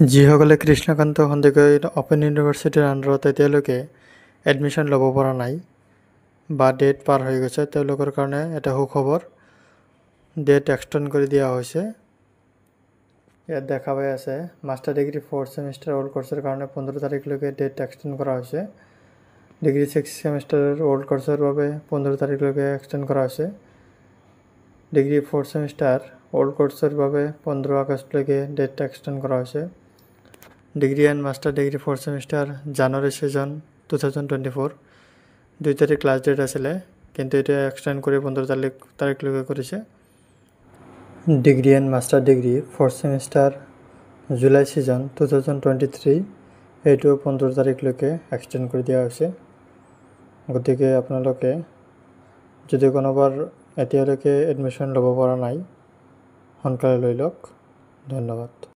যিসকলে কৃষ্ণকান্ত সন্দিকৈ অপেন ইউনিভাৰ্চিটিৰ আণ্ডাৰত এতিয়ালৈকে এডমিশ্যন ল'ব পৰা নাই বা ডেট পাৰ হৈ গৈছে তেওঁলোকৰ কাৰণে এটা সুখবৰ। ডেট এক্সটেণ্ড কৰি দিয়া হৈছে। ইয়াত দেখা পাই আছে master degree 4th semester old কোৰ্চৰ কাৰণে 15 তাৰিখলৈকে ডেট এক্সটেণ্ড কৰা হৈছে। ডিগ্ৰী 6th ছেমিষ্টাৰৰ অল্ড কোৰ্চৰ বাবে 15 তাৰিখলৈকে এক্সটেণ্ড কৰা হৈছে। ডিগ্ৰী 4th ছেমিষ্টাৰ অল্ড কোৰ্চৰ বাবে 15 আগষ্টলৈকে ডেট এক্সটেণ্ড কৰা হৈছে। Degree and master degree 4th semester জানুৱাৰী ছেজন 2024 2 তাৰিখ লাষ্ট ডেট আছিলে, কিন্তু এতিয়া এক্সটেণ্ড কৰি 15 তাৰিখলৈকে কৰিছে। Degree and master degree 4th semester July season 2023 এইটো 15 তাৰিখলৈকে এক্সটেণ্ড কৰি দিয়া হৈছে। গতিকে আপোনালোকে যদি কোনোবাৰ এতিয়ালৈকে এডমিশ্যন ল'ব পৰা নাই সোনকালে লৈ লওক। ধন্যবাদ।